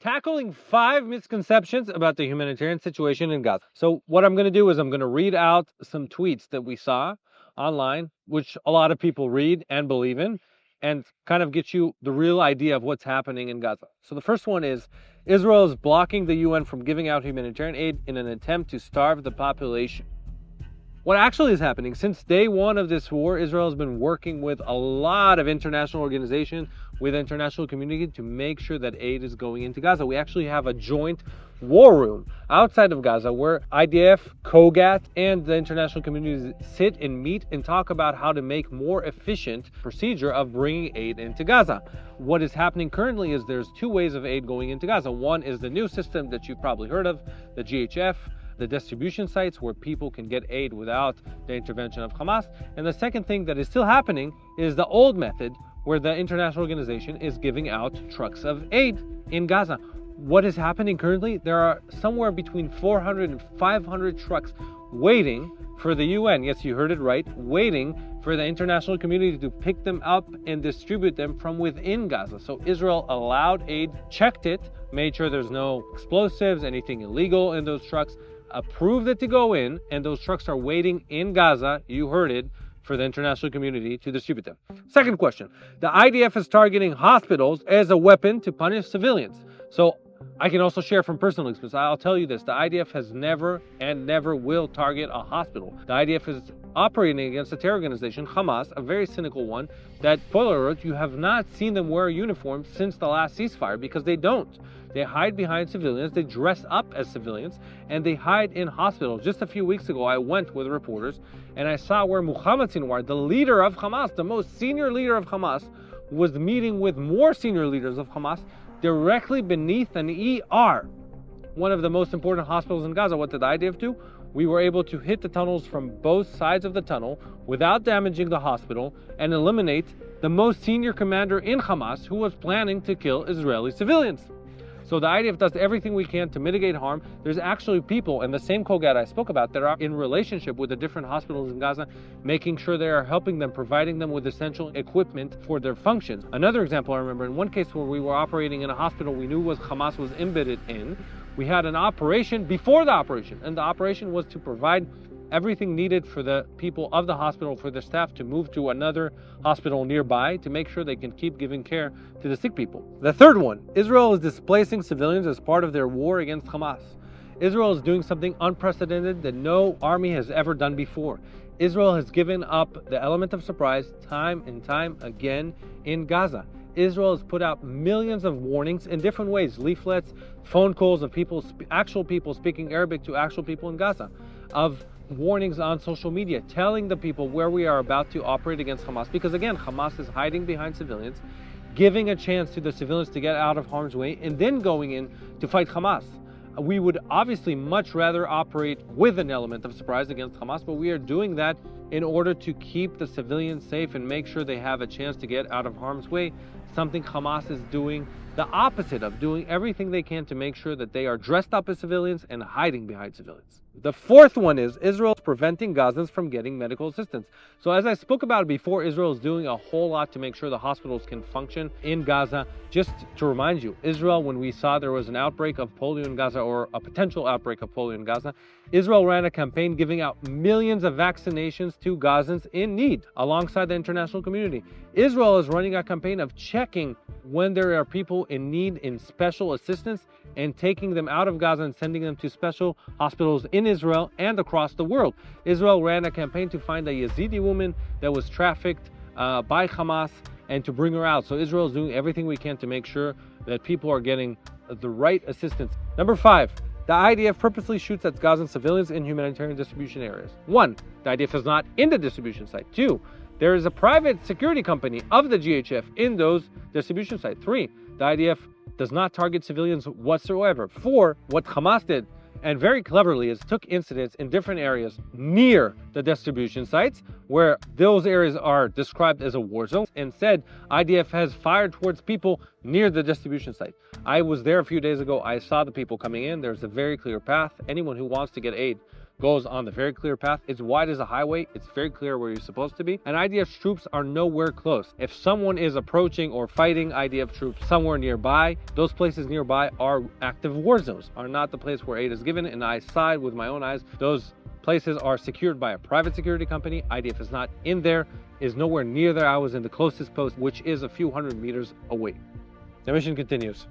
tackling 5 misconceptions about the humanitarian situation in Gaza. So what I'm going to do is I'm going to read out some tweets that we saw online, which a lot of people read and believe in, and kind of get you the real idea of what's happening in Gaza. So the first one is, Israel is blocking the UN from giving out humanitarian aid in an attempt to starve the population. What actually is happening, since day one of this war, Israel has been working with a lot of international organizations, with the international community, to make sure that aid is going into Gaza. We actually have a joint war room outside of Gaza where IDF, COGAT, and the international community sit and meet and talk about how to make more efficient procedure of bringing aid into Gaza. What is happening currently is there's 2 ways of aid going into Gaza. One is the new system that you've probably heard of, the GHF, the distribution sites where people can get aid without the intervention of Hamas. And the second thing that is still happening is the old method where the international organization is giving out trucks of aid in Gaza. What is happening currently? There are somewhere between 400 and 500 trucks waiting for the UN. Yes, you heard it right. Waiting for the international community to pick them up and distribute them from within Gaza. So Israel allowed aid, checked it, made sure there's no explosives, anything illegal in those trucks, approved it to go in, and those trucks are waiting in Gaza, you heard it, for the international community to distribute them. Second question, the IDF is targeting hospitals as a weapon to punish civilians. So I can also share from personal experience. I'll tell you this, the IDF has never and never will target a hospital. The IDF is operating against a terror organization, Hamas, a very cynical one, that, spoiler alert, you have not seen them wear uniforms since the last ceasefire, because they don't. They hide behind civilians, they dress up as civilians, and they hide in hospitals. Just a few weeks ago, I went with reporters, and I saw where Muhammad Sinwar, the leader of Hamas, the most senior leader of Hamas, was meeting with more senior leaders of Hamas directly beneath an ER, one of the most important hospitals in Gaza. What did the IDF do? We were able to hit the tunnels from both sides of the tunnel without damaging the hospital and eliminate the most senior commander in Hamas who was planning to kill Israeli civilians. So the IDF does everything we can to mitigate harm. There's actually people in the same COGAT I spoke about that are in relationship with the different hospitals in Gaza, making sure they are helping them, providing them with essential equipment for their functions. Another example I remember, in one case where we were operating in a hospital we knew Hamas was embedded in, we had an operation before the operation, and the operation was to provide everything needed for the people of the hospital, for the staff to move to another hospital nearby to make sure they can keep giving care to the sick people. The third one, Israel is displacing civilians as part of their war against Hamas. Israel is doing something unprecedented that no army has ever done before. Israel has given up the element of surprise time and time again in Gaza. Israel has put out millions of warnings in different ways, leaflets, phone calls of people, actual people speaking Arabic to actual people in Gaza, of warnings on social media, telling the people where we are about to operate against Hamas, because again, Hamas is hiding behind civilians, giving a chance to the civilians to get out of harm's way, and then going in to fight Hamas. We would obviously much rather operate with an element of surprise against Hamas, but we are doing that in order to keep the civilians safe and make sure they have a chance to get out of harm's way, something Hamas is doing the opposite of, doing everything they can to make sure that they are dressed up as civilians and hiding behind civilians. The fourth one is Israel is preventing Gazans from getting medical assistance. So as I spoke about before, Israel is doing a whole lot to make sure the hospitals can function in Gaza. Just to remind you, Israel, when we saw there was an outbreak of polio in Gaza, or a potential outbreak of polio in Gaza, Israel ran a campaign giving out millions of vaccinations to Gazans in need alongside the international community. Israel is running a campaign of checking when there are people in need in special assistance and taking them out of Gaza and sending them to special hospitals in Israel and across the world. Israel ran a campaign to find a Yazidi woman that was trafficked by Hamas and to bring her out. So Israel is doing everything we can to make sure that people are getting the right assistance. Number 5, the IDF purposely shoots at Gazan civilians in humanitarian distribution areas. 1, the IDF is not in the distribution site. 2, there is a private security company of the GHF in those distribution sites. 3, the IDF does not target civilians whatsoever. 4, what Hamas did, and very cleverly, is took incidents in different areas near the distribution sites where those areas are described as a war zone, and said IDF has fired towards people near the distribution site. I was there a few days ago. I saw the people coming in. There's a very clear path. Anyone who wants to get aid goes on the very clear path. It's wide as a highway. It's very clear where you're supposed to be. And IDF troops are nowhere close. If someone is approaching or fighting IDF troops somewhere nearby, those places nearby are active war zones, are not the place where aid is given. And I side with my own eyes. Those places are secured by a private security company. IDF is not in there, is nowhere near there. I was in the closest post, which is a few hundred meters away. The mission continues.